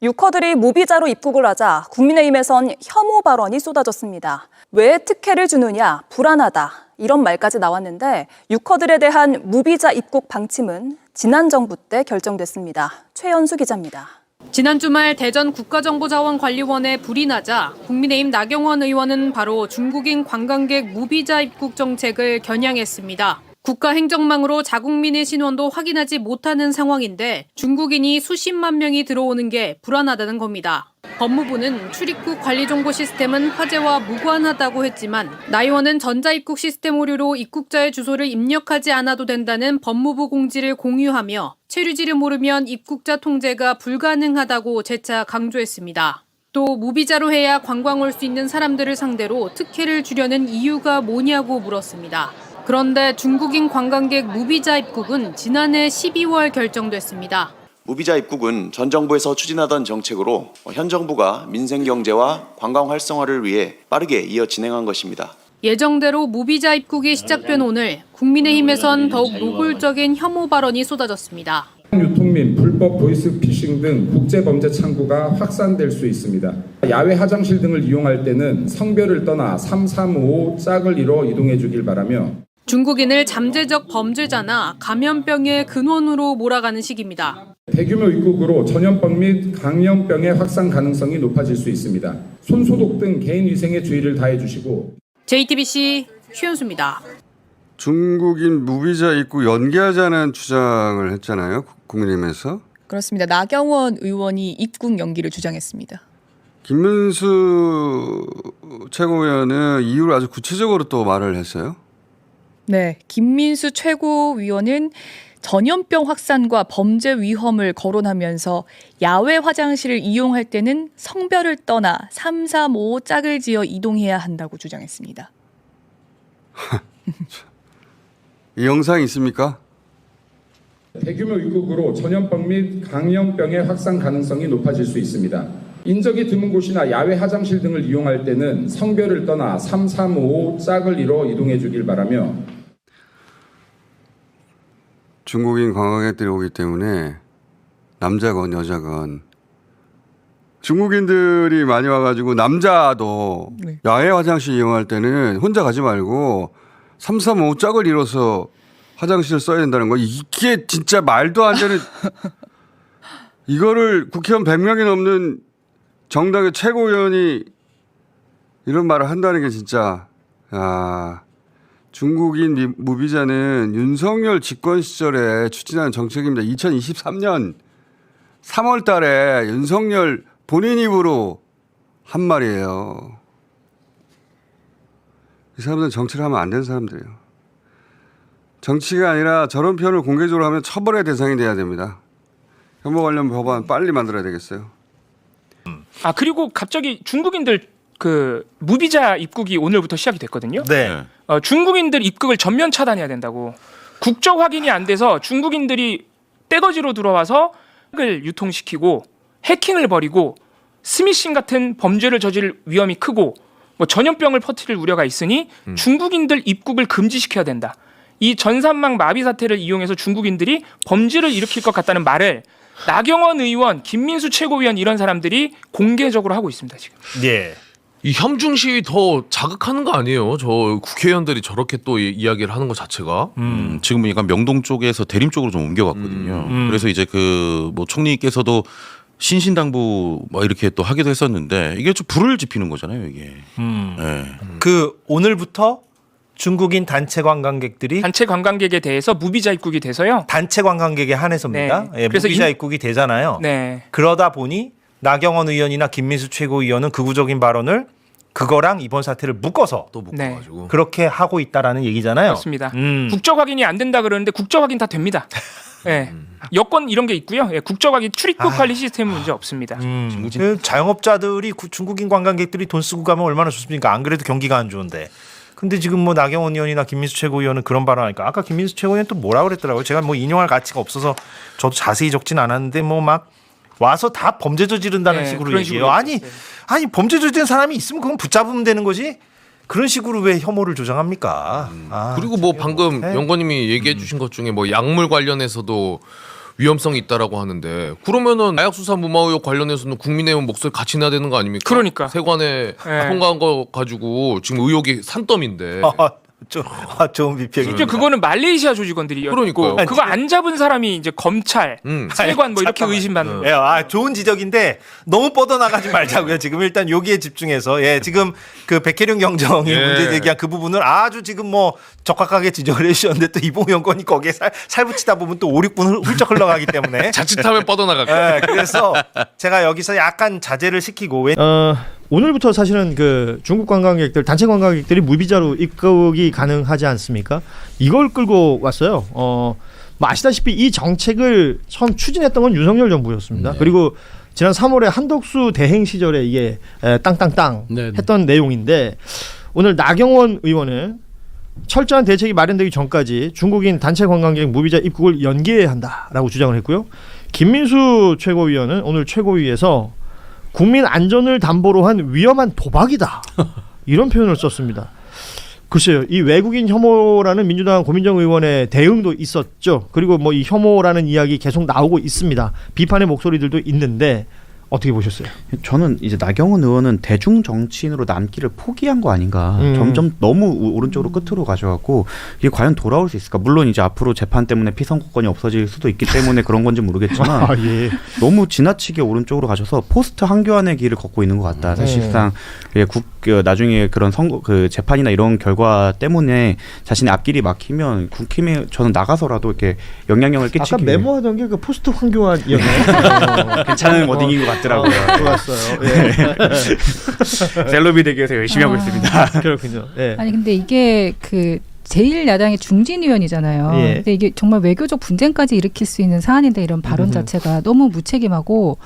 유커들이 무비자로 입국을 하자 국민의힘에선 혐오 발언이 쏟아졌습니다. 왜 특혜를 주느냐, 불안하다 이런 말까지 나왔는데 유커들에 대한 무비자 입국 방침은 지난 정부 때 결정됐습니다. 최연수 기자입니다. 지난 주말 대전 국가정보자원관리원에 불이 나자 국민의힘 나경원 의원은 바로 중국인 관광객 무비자 입국 정책을 겨냥했습니다. 국가행정망으로 자국민의 신원도 확인하지 못하는 상황인데 중국인이 수십만 명이 들어오는 게 불안하다는 겁니다. 법무부는 출입국 관리정보 시스템은 화제와 무관하다고 했지만 나 의원은 전자입국 시스템 오류로 입국자의 주소를 입력하지 않아도 된다는 법무부 공지를 공유하며 체류지를 모르면 입국자 통제가 불가능하다고 재차 강조했습니다. 또 무비자로 해야 관광 올 수 있는 사람들을 상대로 특혜를 주려는 이유가 뭐냐고 물었습니다. 그런데 중국인 관광객 무비자 입국은 지난해 12월 결정됐습니다. 무비자 입국은 전 정부에서 추진하던 정책으로 현 정부가 민생 경제와 관광 활성화를 위해 빠르게 이어 진행한 것입니다. 예정대로 무비자 입국이 시작된 오늘 국민의힘에선 더욱 노골적인 혐오 발언이 쏟아졌습니다. 유통 및 불법 보이스피싱 등 국제범죄 창구가 확산될 수 있습니다. 야외 화장실 등을 이용할 때는 성별을 떠나 3355 짝을 이뤄 이동해 주길 바라며 중국인을 잠재적 범죄자나 감염병의 근원으로 몰아가는 식입니다. 대규모 입국으로 전염병 및 감염병의 확산 가능성이 높아질 수 있습니다. 손소독 등 개인 위생에 주의를 다해 주시고 JTBC 최연수입니다. 중국인 무비자 입국 연기하자는 주장을 했잖아요. 국민의힘에서. 그렇습니다. 나경원 의원이 입국 연기를 주장했습니다. 김문수 최고위원은 이유를 아주 구체적으로 또 말을 했어요. 네, 김민수 최고위원은 전염병 확산과 범죄 위험을 거론하면서 야외 화장실을 이용할 때는 성별을 떠나 335 짝을 지어 이동해야 한다고 주장했습니다. 이 영상이 있습니까? 대규모 입국으로 전염병 및 감염병의 확산 가능성이 높아질 수 있습니다. 인적이 드문 곳이나 야외 화장실 등을 이용할 때는 성별을 떠나 3355 짝을 이뤄 이동해 주길 바라며 중국인 관광객들이 오기 때문에 남자건 여자건 중국인들이 많이 와가지고 남자도 네. 야외 화장실 이용할 때는 혼자 가지 말고 335 짝을 이뤄서 화장실을 써야 된다는 거. 이게 진짜 말도 안 되는 이거를 국회의원 100명이 넘는 정당의 최고위원이 이런 말을 한다는 게 진짜 중국인 무비자는 윤석열 집권 시절에 추진한 정책입니다. 2023년 3월 달에 윤석열 본인 입으로 한 말이에요. 이 사람들은 정치를 하면 안 되는 사람들이에요. 정치가 아니라 저런 표현을 공개적으로 하면 처벌의 대상이 돼야 됩니다. 혐오 관련 법안 빨리 만들어야 되겠어요. 그리고 갑자기 중국인들 무비자 입국이 오늘부터 시작이 됐거든요. 네. 중국인들 입국을 전면 차단해야 된다고. 국적 확인이 안 돼서 중국인들이 떼거지로 들어와서 을 유통시키고 해킹을 벌이고 스미싱 같은 범죄를 저지를 위험이 크고 전염병을 퍼뜨릴 우려가 있으니 중국인들 입국을 금지시켜야 된다. 이 전산망 마비 사태를 이용해서 중국인들이 범죄를 일으킬 것 같다는 말을 나경원 의원, 김민수 최고위원 이런 사람들이 공개적으로 하고 있습니다. 지금. 예. 이 혐중 시위 더 자극하는 거 아니에요? 저 국회의원들이 저렇게 또 이야기를 하는 것 자체가. 지금 약간 명동 쪽에서 대림 쪽으로 좀 옮겨갔거든요. 그래서 이제 총리께서도 신신당부 이렇게 또 하기도 했었는데 이게 좀 불을 지피는 거잖아요, 이게. 네. 오늘부터 중국인 단체 관광객들이 단체 관광객에 대해서 무비자 입국이 돼서요. 단체 관광객에 한해서입니다. 네. 예, 그래서 무비자 입국이 되잖아요. 네. 그러다 보니 나경원 의원이나 김민수 최고위원은 극우적인 발언을 그거랑 이번 사태를 묶어서 또 묶어가지고. 네. 그렇게 하고 있다라는 얘기잖아요. 그렇습니다. 국적 확인이 안 된다 그러는데 국적 확인 다 됩니다. 네. 여권 이런 게 있고요. 예, 국적 확인 출입국 관리 시스템은 문제 없습니다. 그 자영업자들이 중국인 관광객들이 돈 쓰고 가면 얼마나 좋습니까? 안 그래도 경기가 안 좋은데. 근데 지금 나경원 의원이나 김민수 최고위원은 그런 발언하니까 아까 김민수 최고위원 또 뭐라 그랬더라고요. 제가 인용할 가치가 없어서 저도 자세히 적진 않았는데 막 와서 다 범죄 저지른다는 식으로 얘기해요. 아니 범죄 저지른 사람이 있으면 그건 붙잡으면 되는 거지. 그런 식으로 왜 혐오를 조장합니까? 그리고 방금 영건님이 얘기해 주신 것 중에 약물 관련해서도 위험성이 있다라고 하는데 그러면은 마약 수사 무마 의혹 관련해서는 국민의힘 목소리 같이 내야 되는 거 아닙니까? 그러니까. 세관에 통과한 거 가지고 지금 의혹이 산더미인데. 좋은 비평이. 심지어 그거는 말레이시아 조직원들이었고 그러니까요. 그거 안 잡은 사람이 이제 검찰, 세관 뭐 이렇게 잠깐만. 의심받는. 예, 좋은 지적인데 너무 뻗어나가지 말자고요. 지금 일단 여기에 집중해서 지금 그 백혜룡 경정이 문제 제기한 그 부분을 아주 지금 뭐 적확하게 지적을 해주셨는데 또 이봉영 건이 거기에 살붙이다 보면 또 5, 6분 훌쩍 흘러가기 때문에 자칫하면 뻗어나갈까. 그래서 제가 여기서 약간 자제를 시키고 오늘부터 사실은 그 중국 관광객들, 단체 관광객들이 무비자로 입국이 가능하지 않습니까? 이걸 끌고 왔어요. 뭐 아시다시피 이 정책을 처음 추진했던 건 윤석열 정부였습니다. 그리고 지난 3월에 한덕수 대행 시절에 이게 땅땅땅 했던 내용인데 오늘 나경원 의원은 철저한 대책이 마련되기 전까지 중국인 단체 관광객 무비자 입국을 연기해야 한다라고 주장을 했고요. 김민수 최고위원은 오늘 최고위에서 국민 안전을 담보로 한 위험한 도박이다 이런 표현을 썼습니다. 글쎄요, 이 외국인 혐오라는 민주당 고민정 의원의 대응도 있었죠. 그리고 뭐 이 혐오라는 이야기 계속 나오고 있습니다. 비판의 목소리들도 있는데 어떻게 보셨어요? 저는 이제 나경원 의원은 대중 정치인으로 남기를 포기한 거 아닌가. 점점 너무 오른쪽으로 끝으로 가셔갖고 이게 과연 돌아올 수 있을까? 물론 이제 앞으로 재판 때문에 피선거권이 없어질 수도 있기 때문에 그런 건지 모르겠지만 너무 지나치게 오른쪽으로 가셔서 포스트 한교안의 길을 걷고 있는 것 같다. 사실상 나중에 그런 선거 그 재판이나 이런 결과 때문에 자신의 앞길이 막히면 국힘에 저는 나가서라도 이렇게 영향력을 끼치기 아까 메모하던 게 그 포스트 황교안이었나요? 괜찮은 워딩인 것 같더라고요. 좋았어요. 셀럽이 되기 위해서 열심히 하고 있습니다. 그렇군요. 아니 근데 이게 그 제1야당의 중진 의원이잖아요. 근데 이게 정말 외교적 분쟁까지 일으킬 수 있는 사안인데 이런 발언 자체가 너무 무책임하고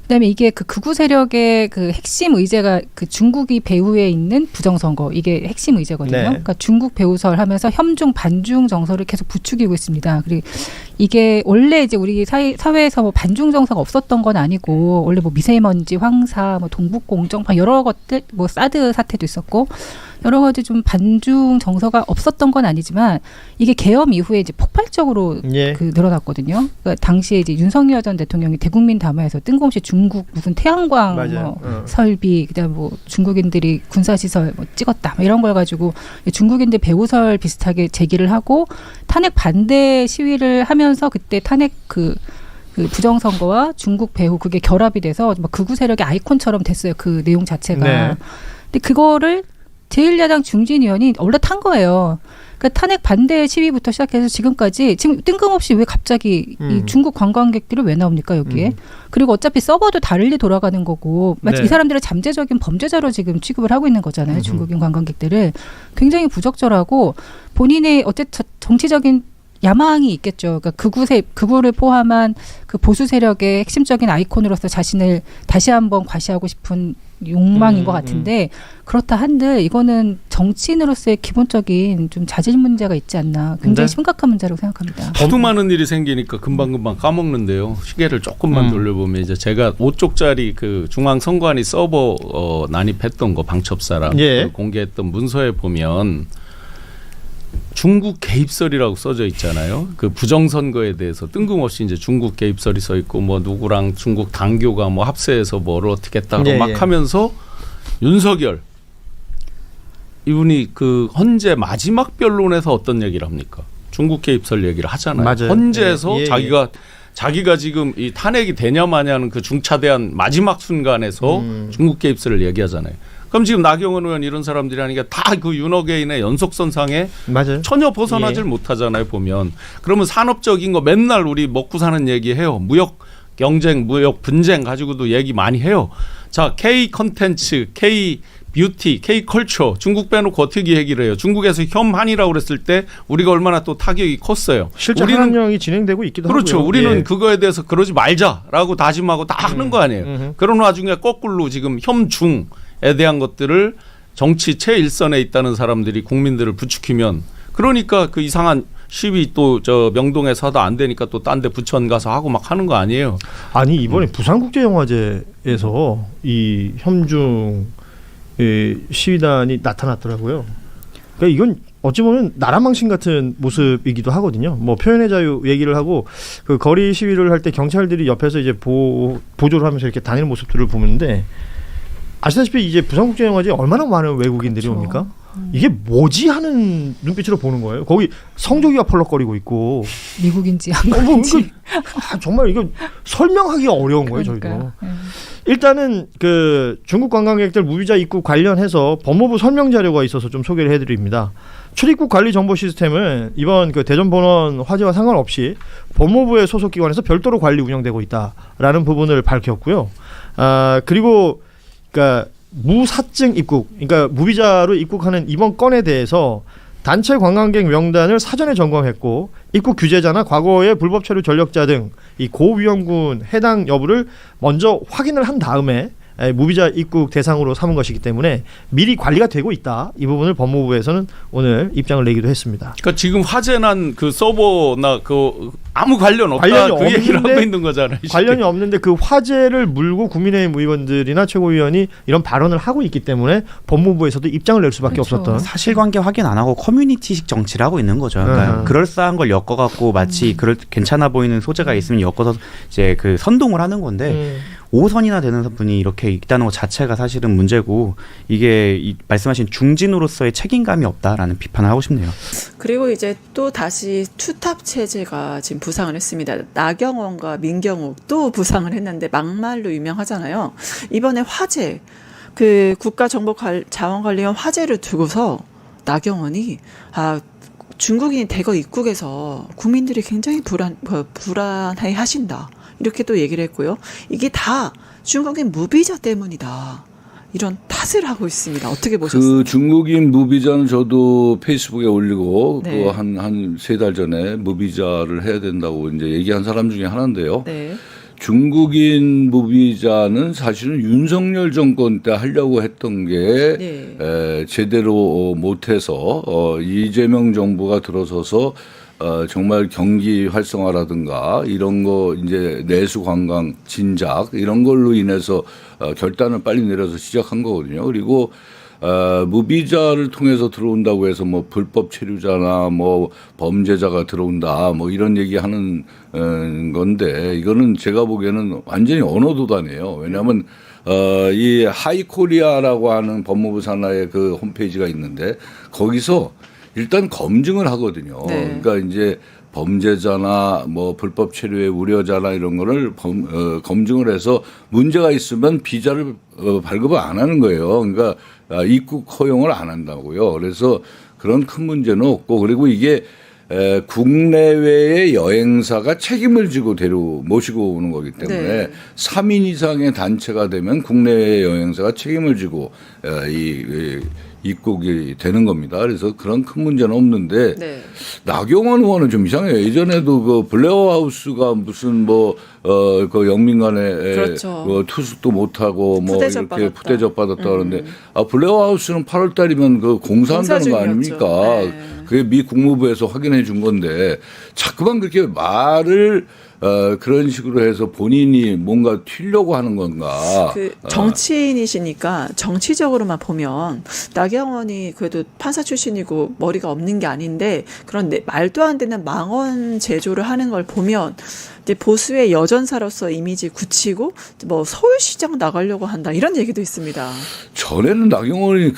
그다음에 이게 그 극우 세력의 그 핵심 의제가 그 중국이 배후에 있는 부정선거 이게 핵심 의제거든요. 그러니까 중국 배후설 하면서 협중 반중 정서를 계속 부추기고 있습니다. 그리고 이게 원래 이제 우리 사회에서 뭐 반중 정서가 없었던 건 아니고 원래 뭐 미세먼지, 황사, 뭐 동북 공정 여러 것들 뭐 사드 사태도 있었고 여러 가지 좀 반중 정서가 없었던 건 아니지만 이게 계엄 이후에 이제 폭발적으로 그 늘어났거든요. 그러니까 당시에 이제 윤석열 전 대통령이 대국민 담화에서 뜬금없이 중국 무슨 태양광 뭐 설비 그다음 뭐 중국인들이 군사 시설 뭐 찍었다 뭐 이런 걸 가지고 중국인들 배후설 비슷하게 제기를 하고 탄핵 반대 시위를 하면서 그때 탄핵 그 부정선거와 중국 배후 그게 결합이 돼서 막 극우 세력의 아이콘처럼 됐어요. 그 내용 자체가. 근데 그거를 제1야당 중진 의원이 올라탄 거예요. 그러니까 탄핵 반대 시위부터 시작해서 지금까지 지금 뜬금없이 왜 갑자기 이 중국 관광객들이 왜 나옵니까 여기에? 그리고 어차피 서버도 다르게 돌아가는 거고 마치 이 사람들은 잠재적인 범죄자로 지금 취급을 하고 있는 거잖아요. 중국인 관광객들을. 굉장히 부적절하고 본인의 어쨌든 정치적인 야망이 있겠죠. 그러니까 극우를 포함한 그 보수 세력의 핵심적인 아이콘으로서 자신을 다시 한번 과시하고 싶은 욕망인 것 같은데 그렇다 한들 이거는 정치인으로서의 기본적인 좀 자질 문제가 있지 않나 굉장히 심각한 문제라고 생각합니다. 하도 많은 일이 생기니까 금방금방 까먹는데요. 시계를 조금만 돌려보면 이제 제가 5쪽짜리 그 중앙선관위 서버 난입했던 거 방첩사랑 공개했던 문서에 보면 중국 개입설이라고 써져 있잖아요. 그 부정선거에 대해서 뜬금없이 이제 중국 개입설이 써 있고 뭐 누구랑 중국 당교가 뭐 합세해서 뭐를 어떻게 했다고 막 하면서 윤석열 이분이 그 헌재 마지막 변론에서 어떤 얘기를 합니까? 중국 개입설 얘기를 하잖아요. 맞아요. 헌재에서 자기가 지금 이 탄핵이 되냐 마냐는 그 중차대한 마지막 순간에서 중국 개입설을 얘기하잖아요. 그럼 지금 나경원 의원 이런 사람들이 하니까 다 그 윤호개인의 연속선상에 전혀 벗어나질 못하잖아요. 보면. 그러면 산업적인 거 맨날 우리 먹고 사는 얘기해요. 무역 경쟁, 무역 분쟁 가지고도 얘기 많이 해요. 자, K 컨텐츠, K 뷰티, K 컬처 중국 빼놓고 어떻게 얘기를 해요. 중국에서 혐한이라고 그랬을 때 우리가 얼마나 또 타격이 컸어요. 실제 한령이 진행되고 있기도 그렇죠. 하고요. 우리는 그거에 대해서 그러지 말자라고 다짐하고 다 하는 거 아니에요. 그런 와중에 거꾸로 지금 혐중에 대한 것들을 정치 최일선에 있다는 사람들이 국민들을 부추기면 그러니까 그 이상한 시위 또 저 명동에서 하다 안 되니까 또 딴 데 부천 가서 하고 막 하는 거 아니에요. 아니 이번에 부산국제영화제에서 이 혐중 시위단이 나타났더라고요. 그러니까 이건 어찌 보면 나라망신 같은 모습이기도 하거든요. 뭐 표현의 자유 얘기를 하고 그 거리 시위를 할 때 경찰들이 옆에서 이제 보조를 하면서 이렇게 다니는 모습들을 보는데 아시다시피 이제 부산국제영화제에 얼마나 많은 외국인들이 그렇죠. 옵니까? 이게 뭐지 하는 눈빛으로 보는 거예요. 거기 성조기가 펄럭거리고 있고 미국인지 한국인지 정말 이거 설명하기가 어려운 거예요. 저희도. 일단은 그 중국 관광객들 무비자 입국 관련해서 법무부 설명 자료가 있어서 좀 소개를 해드립니다. 출입국 관리 정보 시스템은 이번 그 대전본원 화재와 상관없이 법무부의 소속 기관에서 별도로 관리 운영되고 있다라는 부분을 밝혔고요. 그리고 그러니까 무사증 입국, 그러니까 무비자로 입국하는 이번 건에 대해서 단체 관광객 명단을 사전에 점검했고 입국 규제자나 과거의 불법 체류 전력자 등 이 고위험군 해당 여부를 먼저 확인을 한 다음에 무비자 입국 대상으로 삼은 것이기 때문에 미리 관리가 되고 있다. 이 부분을 법무부에서는 오늘 입장을 내기도 했습니다. 그러니까 지금 화재 난 그 서버나 그 아무 관련 없다 그 얘기를 하고 있는 거잖아요. 관련이 없는데 그 화재를 물고 국민의힘 의원들이나 최고위원이 이런 발언을 하고 있기 때문에 법무부에서도 입장을 낼 수밖에 없었던 사실관계 확인 안 하고 커뮤니티식 정치를 하고 있는 거죠. 그러니까 그럴싸한 걸 엮어갖고 마치 괜찮아 보이는 소재가 있으면 엮어서 이제 그 선동을 하는 건데 5선이나 되는 분이 이렇게 있다는 것 자체가 사실은 문제고 이게 말씀하신 중진으로서의 책임감이 없다라는 비판을 하고 싶네요. 그리고 이제 또 다시 투탑 체제가 지금 부상을 했습니다. 나경원과 민경욱 또 부상을 했는데 막말로 유명하잖아요. 이번에 화재, 그 국가정보자원관리원 화재를 두고서 나경원이 중국인 대거 입국에서 국민들이 굉장히 불안해 하신다. 이렇게 또 얘기를 했고요. 이게 다 중국인 무비자 때문이다. 이런 탓을 하고 있습니다. 어떻게 보셨어요? 그 중국인 무비자는 저도 페이스북에 올리고 네. 그 한 3달 전에 무비자를 해야 된다고 이제 얘기한 사람 중에 하나인데요. 네. 중국인 무비자는 사실은 윤석열 정권 때 하려고 했던 게 제대로 못해서 이재명 정부가 들어서서 정말 경기 활성화라든가 이런 거 이제 내수 관광 진작 이런 걸로 인해서 결단을 빨리 내려서 시작한 거거든요. 그리고 무비자를 통해서 들어온다고 해서 뭐 불법 체류자나 뭐 범죄자가 들어온다 뭐 이런 얘기하는 건데 이거는 제가 보기에는 완전히 언어도단이에요. 왜냐하면 이 하이코리아라고 하는 법무부 산하의 그 홈페이지가 있는데 거기서 일단 검증을 하거든요. 네. 그러니까 이제 범죄자나 뭐 불법 체류의 우려자나 이런 거를 검증을 해서 문제가 있으면 비자를 발급을 안 하는 거예요. 그러니까 입국 허용을 안 한다고요. 그래서 그런 큰 문제는 없고 그리고 이게 국내외의 여행사가 책임을 지고 모시고 오는 거기 때문에 네. 3인 이상의 단체가 되면 국내외의 여행사가 책임을 지고 입국이 되는 겁니다. 그래서 그런 큰 문제는 없는데 네. 나경원 의원은 좀 이상해요. 예전에도 그 블레어 하우스가 무슨 그 영민간에 그렇죠. 투숙도 못하고 뭐 푸대접 이렇게 받았다. 푸대접 받았다 그러는데 블레어 하우스는 8월 달이면 그 공사한다는 거 아닙니까? 네. 그게 미 국무부에서 확인해 준 건데 자꾸만 그렇게 말을 그런 식으로 해서 본인이 뭔가 튀려고 하는 건가. 정치인이시니까 정치적으로만 보면 나경원이 그래도 판사 출신이고 머리가 없는 게 아닌데 그런 말도 안 되는 망언 제조를 하는 걸 보면 이제 보수의 여전사로서 이미지 굳히고 뭐 서울시장 나가려고 한다 이런 얘기도 있습니다. 전에는 나경원이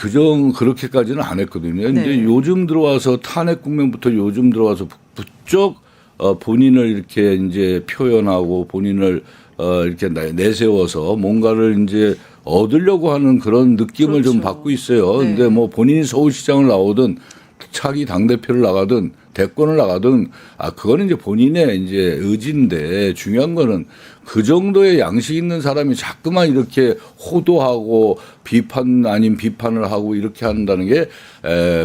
그렇게까지는 안 했거든요. 네. 이제 요즘 들어와서 탄핵 국면부터 요즘 들어와서 부쩍 본인을 이렇게 이제 표현하고 본인을 이렇게 내세워서 뭔가를 이제 얻으려고 하는 그런 느낌을 좀 받고 있어요. 근데 뭐 본인이 서울시장을 나오든 차기 당대표를 나가든 대권을 나가든 그거는 이제 본인의 이제 의지인데 중요한 거는 그 정도의 양식 있는 사람이 자꾸만 이렇게 호도하고 비판 아닌 비판을 하고 이렇게 한다는 게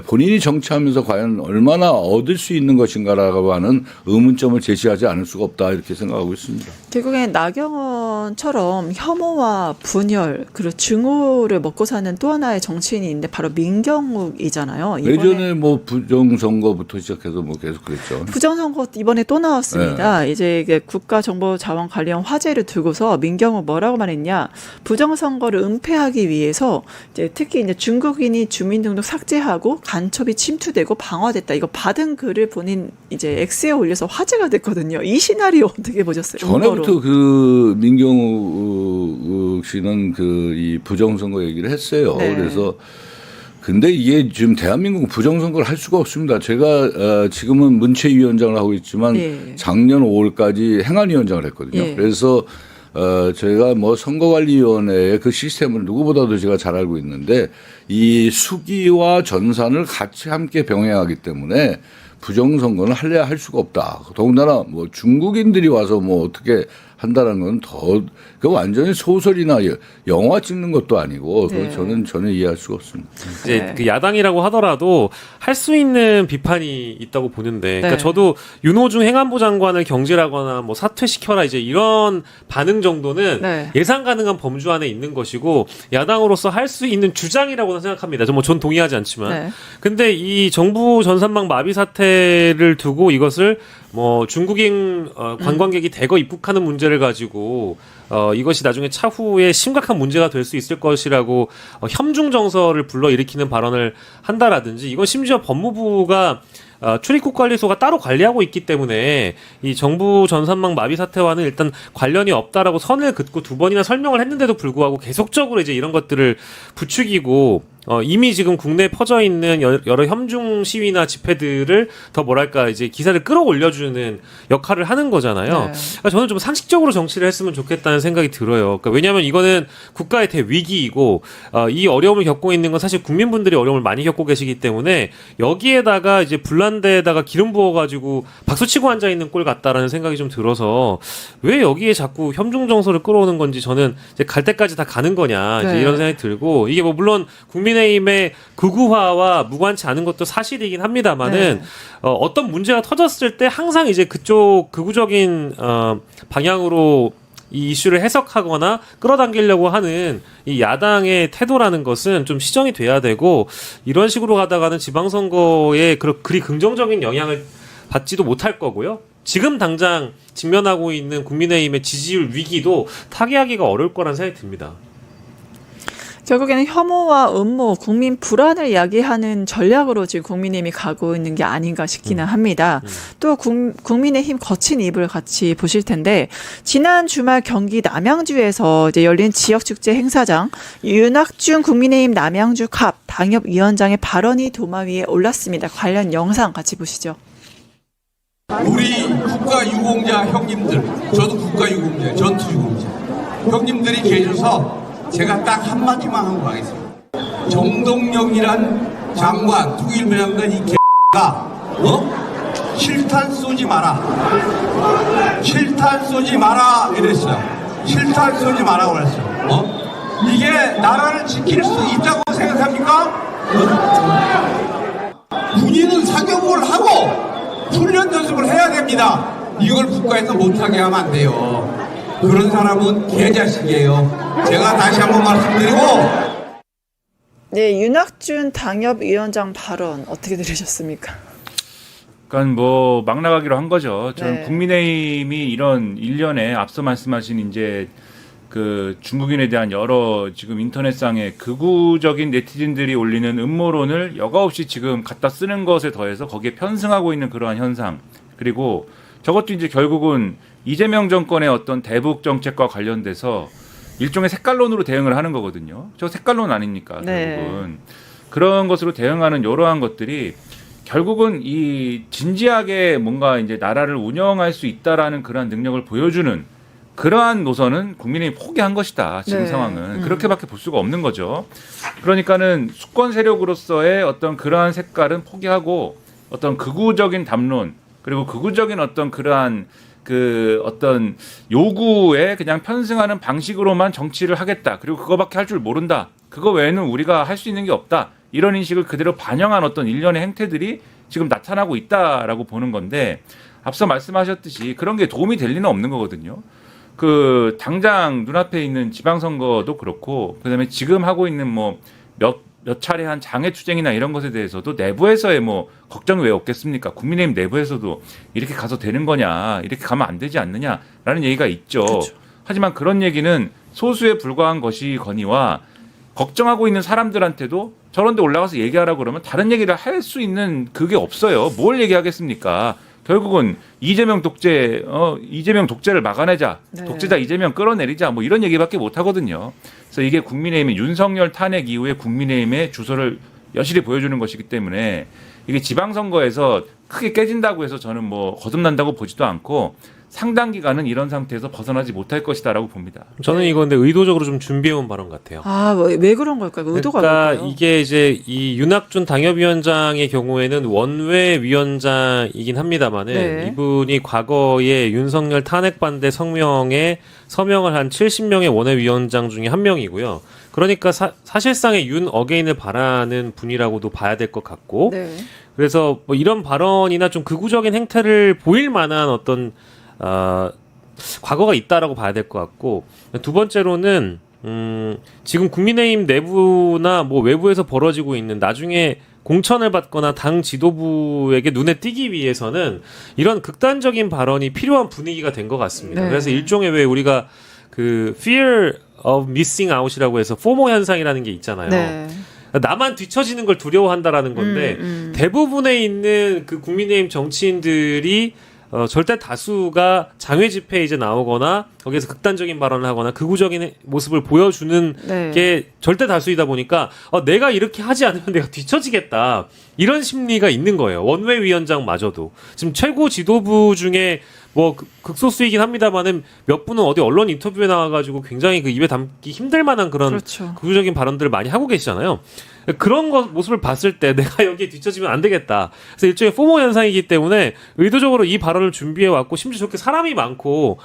본인이 정치하면서 과연 얼마나 얻을 수 있는 것인가라고 하는 의문점을 제시하지 않을 수가 없다 이렇게 생각하고 있습니다. 결국엔 나경원처럼 혐오와 분열 그리고 증오를 먹고 사는 또 하나의 정치인이 있는데 바로 민경욱이잖아요. 예전에 뭐 부정선거부터 시작해서 뭐 계속 그랬죠. 부정선거 이번에 또 나왔습니다. 이제 국가정보자원관리원 화제를 두고서 민경욱 뭐라고 말했냐? 부정선거를 은폐하기 위해서 이제 특히 이제 중국인이 주민등록 삭제하고 간첩이 침투되고 방화됐다. 이거 받은 글을 본인 이제 X에 올려서 화제가 됐거든요. 이 시나리오 어떻게 보셨어요? 전에부터 그 민경욱 씨는 그 이 부정선거 얘기를 했어요. 네. 그래서 근데 이게 지금 대한민국은 부정선거를 할 수가 없습니다. 제가 지금은 문체위원장을 하고 있지만 네. 작년 5월까지 행안위원장을 했거든요. 네. 그래서 제가 뭐 선거관리위원회의 그 시스템을 누구보다도 제가 잘 알고 있는데 이 수기와 전산을 같이 함께 병행하기 때문에 부정선거는 할 수가 없다. 더군다나 뭐 중국인들이 와서 뭐 어떻게 한다는 건 그 완전히 소설이나 영화 찍는 것도 아니고 네. 저는 전혀 이해할 수가 없습니다. 이제 그 야당이라고 하더라도 할 수 있는 비판이 있다고 보는데, 그러니까 저도 윤호중 행안부 장관을 경질하거나 뭐 사퇴시켜라 이제 이런 반응 정도는 예상 가능한 범주 안에 있는 것이고 야당으로서 할 수 있는 주장이라고는 생각합니다. 전 동의하지 않지만, 근데 이 정부 전산망 마비 사태를 두고 이것을 뭐 중국인 관광객이 대거 입국하는 문제를 가지고 이것이 나중에 차후에 심각한 문제가 될 수 있을 것이라고 혐중 정서를 불러일으키는 발언을 한다라든지, 이건 심지어 법무부가 출입국 관리소가 따로 관리하고 있기 때문에 이 정부 전산망 마비 사태와는 일단 관련이 없다라고 선을 긋고 2번이나 설명을 했는데도 불구하고 계속적으로 이제 이런 것들을 부추기고 이미 지금 국내에 퍼져 있는 여러 혐중 시위나 집회들을 더 뭐랄까 이제 기사를 끌어올려주는 역할을 하는 거잖아요. 그러니까 저는 좀 상식적으로 정치를 했으면 좋겠다는 생각이 들어요. 그러니까 왜냐하면 이거는 국가의 대위기이고 이 어려움을 겪고 있는 건 사실 국민분들이 어려움을 많이 겪고 계시기 때문에 여기에다가 이제 불난데에다가 기름 부어가지고 박수치고 앉아 있는 꼴 같다라는 생각이 좀 들어서 왜 여기에 자꾸 혐중 정서를 끌어오는 건지 저는 이제 갈 때까지 다 가는 거냐 이제 이런 생각이 들고, 이게 뭐 물론 국민의힘의 극우화와 무관치 않은 것도 사실이긴 합니다만은 어떤 문제가 터졌을 때 항상 이제 그쪽 극우적인 방향으로 이 이슈를 해석하거나 끌어당기려고 하는 이 야당의 태도라는 것은 좀 시정이 돼야 되고, 이런 식으로 가다가는 지방선거에 그리 긍정적인 영향을 받지도 못할 거고요. 지금 당장 직면하고 있는 국민의힘의 지지율 위기도 타개하기가 어려울 거라는 생각이 듭니다. 결국에는 혐오와 음모, 국민 불안을 야기하는 전략으로 지금 국민의힘이 가고 있는 게 아닌가 싶기는 합니다. 또 국민의힘 거친 입을 같이 보실 텐데, 지난 주말 경기 남양주에서 이제 열린 지역축제 행사장 윤학준 국민의힘 남양주 갑 당협위원장의 발언이 도마 위에 올랐습니다. 관련 영상 같이 보시죠. 우리 국가유공자 형님들, 저도 국가유공자, 전투유공자 형님들이 계셔서 제가 딱 한마디만 하고 가겠습니다. 정동영이란 장관, 통일부 장관 이 개가 실탄 쏘지 마라. 실탄 쏘지 마라 이랬어요. 실탄 쏘지 마라고 그랬어요. 이게 나라를 지킬 수 있다고 생각합니까? 군인은 사격을 하고 훈련 연습을 해야 됩니다. 이걸 국가에서 못하게 하면 안 돼요. 그런 사람은 개자식이에요. 제가 다시 한번 말씀드리고. 네, 윤학준 당협위원장 발언 어떻게 들으셨습니까? 그러니까 뭐 막 나가기로 한 거죠. 저는 네. 국민의힘이 이런 일련의 앞서 말씀하신 이제 그 중국인에 대한 여러 지금 인터넷상의 극우적인 네티즌들이 올리는 음모론을 여과 없이 지금 갖다 쓰는 것에 더해서 거기에 편승하고 있는 그러한 현상, 그리고 저것도 이제 결국은 이재명 정권의 어떤 대북 정책과 관련돼서 일종의 색깔론으로 대응을 하는 거거든요. 저 색깔론 아닙니까? 결국은 그런 것으로 대응하는 이러한 것들이 결국은 이 진지하게 뭔가 이제 나라를 운영할 수 있다라는 그러한 능력을 보여주는 그러한 노선은 국민이 포기한 것이다. 지금 상황은 그렇게밖에 볼 수가 없는 거죠. 그러니까는 수권 세력으로서의 어떤 그러한 색깔은 포기하고 어떤 극우적인 담론, 그리고 극우적인 어떤 그러한 그 어떤 요구에 그냥 편승하는 방식으로만 정치를 하겠다. 그리고 그거밖에 할 줄 모른다. 그거 외에는 우리가 할 수 있는 게 없다. 이런 인식을 그대로 반영한 어떤 일련의 행태들이 지금 나타나고 있다라고 보는 건데, 앞서 말씀하셨듯이 그런 게 도움이 될 리는 없는 거거든요. 그 당장 눈앞에 있는 지방선거도 그렇고, 그다음에 지금 하고 있는 뭐 몇 차례 한 장애투쟁이나 이런 것에 대해서도 내부에서의 뭐 걱정이 왜 없겠습니까? 국민의힘 내부에서도 이렇게 가서 되는 거냐, 이렇게 가면 안 되지 않느냐라는 얘기가 있죠. 그렇죠. 하지만 그런 얘기는 소수에 불과한 것이거니와 걱정하고 있는 사람들한테도 저런 데 올라가서 얘기하라고 그러면 다른 얘기를 할 수 있는 그게 없어요. 뭘 얘기하겠습니까? 결국은 이재명 독재를 막아내자. 네. 독재자 이재명 끌어내리자. 뭐 이런 얘기밖에 못 하거든요. 그래서 이게 국민의힘의 윤석열 탄핵 이후에 국민의힘의 주소를 여실히 보여주는 것이기 때문에 이게 지방선거에서 크게 깨진다고 해서 저는 뭐 거듭난다고 보지도 않고 상당 기간은 이런 상태에서 벗어나지 못할 것이다라고 봅니다. 저는 이거 근데 의도적으로 좀 준비해온 발언 같아요. 왜 그런 걸까요? 의도가 그러니까 뭘까요? 이게 이제 이 윤학준 당협위원장의 경우에는 원외 위원장이긴 합니다만은 네. 이분이 과거에 윤석열 탄핵 반대 성명에 서명을 한 70명의 원외 위원장 중에 한 명이고요. 그러니까 사실상의 윤 어게인을 바라는 분이라고도 봐야 될 것 같고, 네. 그래서 뭐 이런 발언이나 좀 극우적인 행태를 보일 만한 어떤 과거가 있다라고 봐야 될 것 같고, 두 번째로는 지금 국민의힘 내부나 뭐 외부에서 벌어지고 있는 나중에 공천을 받거나 당 지도부에게 눈에 띄기 위해서는 이런 극단적인 발언이 필요한 분위기가 된 것 같습니다. 네. 그래서 일종의 왜 우리가 그 fear of missing out이라고 해서 포모 현상이라는 게 있잖아요. 네. 나만 뒤처지는 걸 두려워한다라는 건데 대부분에 있는 그 국민의힘 정치인들이 절대 다수가 장외 집회에 이제 나오거나 거기에서 극단적인 발언을 하거나 극우적인 모습을 보여주는 네. 게 절대 다수이다 보니까 내가 이렇게 하지 않으면 내가 뒤처지겠다 이런 심리가 있는 거예요. 원외 위원장마저도 지금 최고 지도부 중에 뭐 극소수이긴 합니다만은 몇 분은 어디 언론 인터뷰에 나와가지고 굉장히 그 입에 담기 힘들 만한 그런 그렇죠. 극우적인 발언들을 많이 하고 계시잖아요. 그런 모습을 봤을 때 내가 여기에 뒤처지면 안 되겠다. 그래서 일종의 포모 현상이기 때문에 의도적으로 이 발언을 준비해 왔고 심지어 저렇게 사람이 많고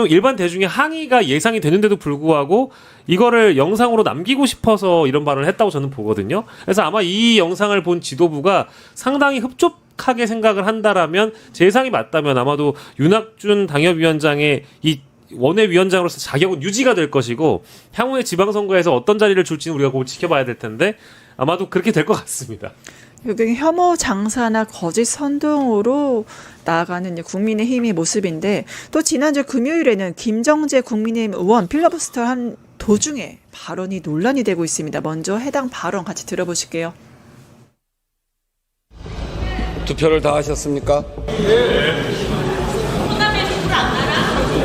일반 대중의 항의가 예상이 되는데도 불구하고 이거를 영상으로 남기고 싶어서 이런 발언을 했다고 저는 보거든요. 그래서 아마 이 영상을 본 지도부가 상당히 흡족하게 생각을 한다라면 제 예상이 맞다면 아마도 윤학준 당협위원장의 이 원외위원장으로서 자격은 유지가 될 것이고 향후의 지방선거에서 어떤 자리를 줄지는 우리가 꼭 지켜봐야 될 텐데 아마도 그렇게 될 것 같습니다. 여기 혐오 장사나 거짓 선동으로 나아가는 국민의힘의 모습인데 또 지난주 금요일에는 김정재 국민의힘 의원 필러버스터 한 도중에 발언이 논란이 되고 있습니다. 먼저 해당 발언 같이 들어보실게요. 투표를 다 하셨습니까?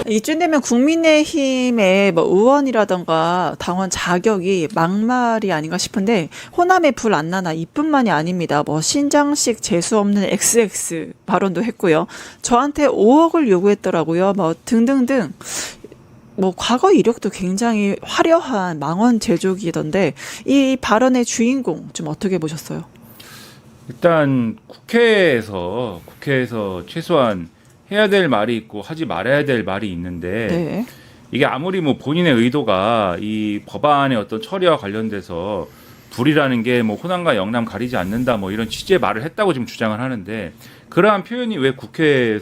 이쯤 되면 국민의힘의 뭐 의원이라던가 당원 자격이 막말이 아닌가 싶은데 호남에 불 안 나나 이뿐만이 아닙니다. 뭐 신장식 재수 없는 XX 발언도 했고요. 저한테 5억을 요구했더라고요. 뭐 등등등. 뭐 과거 이력도 굉장히 화려한 망원 제조기던데 이 발언의 주인공 좀 어떻게 보셨어요? 일단 국회에서 최소한 해야 될 말이 있고 하지 말아야 될 말이 있는데 네. 이게 아무리 뭐 본인의 의도가 이 법안의 어떤 처리와 관련돼서 불이라는 게 뭐 호남과 영남 가리지 않는다 뭐 이런 취지의 말을 했다고 지금 주장을 하는데 그러한 표현이 왜 국회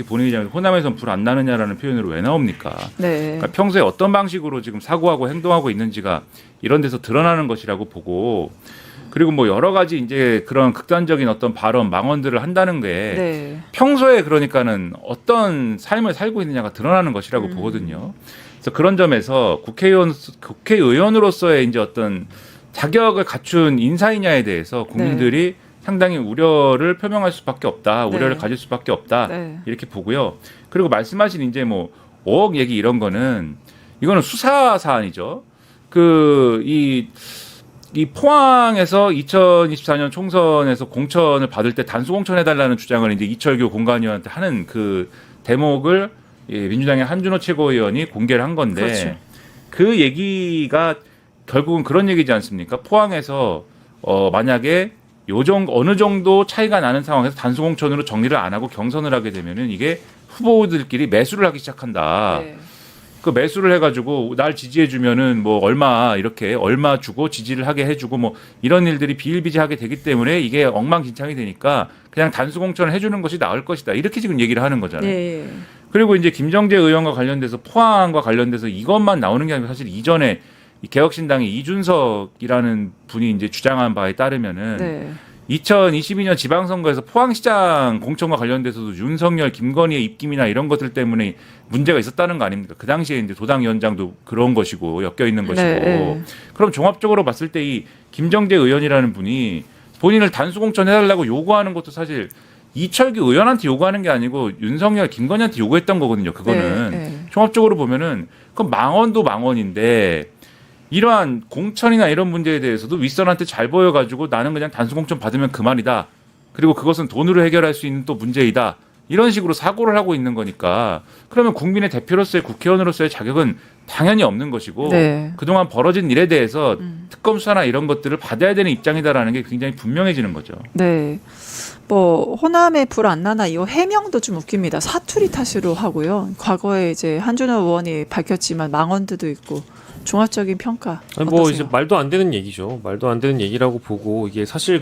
본회의장에서 호남에선 불 안 나느냐라는 표현으로 왜 나옵니까? 네. 그러니까 평소에 어떤 방식으로 지금 사고하고 행동하고 있는지가 이런 데서 드러나는 것이라고 보고 그리고 뭐 여러 가지 이제 그런 극단적인 어떤 발언, 망언들을 한다는 게 네. 평소에 그러니까는 어떤 삶을 살고 있느냐가 드러나는 것이라고 보거든요. 그래서 그런 점에서 국회의원으로서의 이제 어떤 자격을 갖춘 인사이냐에 대해서 국민들이 상당히 우려를 표명할 수밖에 없다, 우려를 가질 수밖에 없다 이렇게 보고요. 그리고 말씀하신 이제 뭐 5억 얘기 이런 거는 이거는 수사 사안이죠. 이 포항에서 2024년 총선에서 공천을 받을 때 단수 공천해달라는 주장을 이제 이철규 공관위원한테 하는 그 대목을 민주당의 한준호 최고위원이 공개를 한 건데 그렇죠. 그 얘기가 결국은 그런 얘기지 않습니까? 포항에서 만약에 어느 정도 차이가 나는 상황에서 단수 공천으로 정리를 안 하고 경선을 하게 되면은 이게 후보들끼리 매수를 하기 시작한다. 네. 그 매수를 해가지고 날 지지해주면은 뭐 얼마 주고 지지를 하게 해주고 뭐 이런 일들이 비일비재하게 되기 때문에 이게 엉망진창이 되니까 그냥 단수 공천을 해주는 것이 나을 것이다. 이렇게 지금 얘기를 하는 거잖아요. 네. 그리고 이제 김정재 의원과 관련돼서 포항과 관련돼서 이것만 나오는 게 아니고 사실 이전에 이 개혁신당의 이준석이라는 분이 이제 주장한 바에 따르면은 2022년 지방선거에서 포항시장 공천과 관련돼서도 윤석열, 김건희의 입김이나 이런 것들 때문에 문제가 있었다는 거 아닙니까? 그 당시에 이제 도당위원장도 그런 것이고 엮여 있는 것이고. 네. 그럼 종합적으로 봤을 때 이 김정재 의원이라는 분이 본인을 단수 공천해달라고 요구하는 것도 사실 이철규 의원한테 요구하는 게 아니고 윤석열, 김건희한테 요구했던 거거든요. 그거는 네. 종합적으로 보면은 그건 망언도 망언인데. 이러한 공천이나 이런 문제에 대해서도 윗선한테 잘 보여가지고 나는 그냥 단수 공천 받으면 그만이다. 그리고 그것은 돈으로 해결할 수 있는 또 문제이다. 이런 식으로 사고를 하고 있는 거니까 그러면 국민의 대표로서의 국회의원으로서의 자격은 당연히 없는 것이고 네. 그동안 벌어진 일에 대해서 특검 수사나 이런 것들을 받아야 되는 입장이다라는 게 굉장히 분명해지는 거죠. 네. 뭐 호남에 불 안 나나 이 해명도 좀 웃깁니다. 사투리 탓으로 하고요. 과거에 이제 한준호 의원이 밝혔지만 망언들도 있고 종합적인 평가. 아니, 뭐 이제 말도 안 되는 얘기죠. 말도 안 되는 얘기라고 보고 이게 사실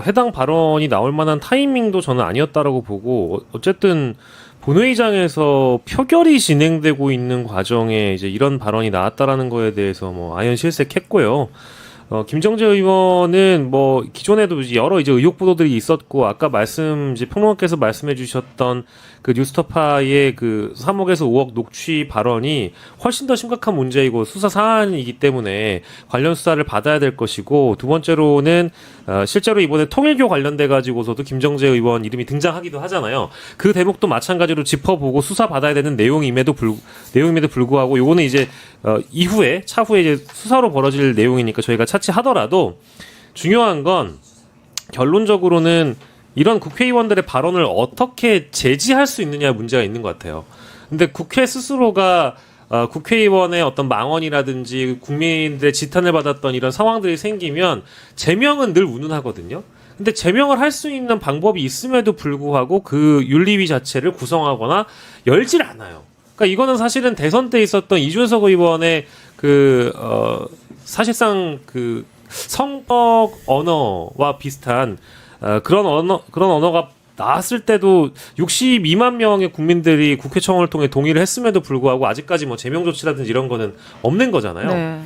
해당 발언이 나올 만한 타이밍도 저는 아니었다라고 보고 어쨌든 본회의장에서 표결이 진행되고 있는 과정에 이제 이런 발언이 나왔다라는 거에 대해서 뭐 아연 실색했고요. 김정재 의원은 뭐 기존에도 여러 이제 의혹 보도들이 있었고 아까 이제 평론가께서 말씀해 주셨던 그 뉴스타파의 그 3억에서 5억 녹취 발언이 훨씬 더 심각한 문제이고 수사 사안이기 때문에 관련 수사를 받아야 될 것이고 두 번째로는 실제로 이번에 통일교 관련돼 가지고서도 김정재 의원 이름이 등장하기도 하잖아요. 그 대목도 마찬가지로 짚어보고 수사 받아야 되는 내용임에도 불구하고 요거는 이제 차후에 이제 수사로 벌어질 내용이니까 저희가 차치하더라도 중요한 건 결론적으로는 이런 국회의원들의 발언을 어떻게 제지할 수 있느냐 문제가 있는 것 같아요. 근데 국회 스스로가 국회의원의 어떤 망언이라든지 국민들의 지탄을 받았던 이런 상황들이 생기면 제명은 늘 운운하거든요. 근데 제명을 할 수 있는 방법이 있음에도 불구하고 그 윤리위 자체를 구성하거나 열질 않아요. 그러니까 이거는 사실은 대선 때 있었던 이준석 의원의 사실상 그 성적 언어와 비슷한 그런 언어가 나왔을 때도 62만 명의 국민들이 국회청원을 통해 동의를 했음에도 불구하고 아직까지 뭐 제명 조치라든지 이런 거는 없는 거잖아요. 네.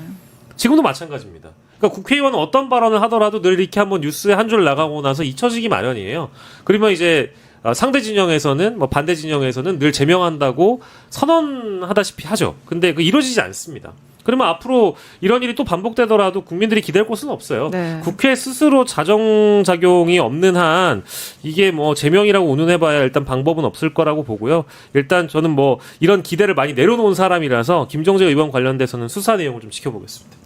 지금도 마찬가지입니다. 그러니까 국회의원은 어떤 발언을 하더라도 늘 이렇게 한번 뉴스에 한 줄 나가고 나서 잊혀지기 마련이에요. 그러면 이제 상대 진영에서는 뭐 반대 진영에서는 늘 제명한다고 선언하다시피 하죠. 근데 이루어지지 않습니다. 그러면 앞으로 이런 일이 또 반복되더라도 국민들이 기댈 곳은 없어요. 네. 국회 스스로 자정작용이 없는 한 이게 뭐 제명이라고 운운해봐야 일단 방법은 없을 거라고 보고요. 일단 저는 뭐 이런 기대를 많이 내려놓은 사람이라서 김정재 의원 관련돼서는 수사 내용을 좀 지켜보겠습니다.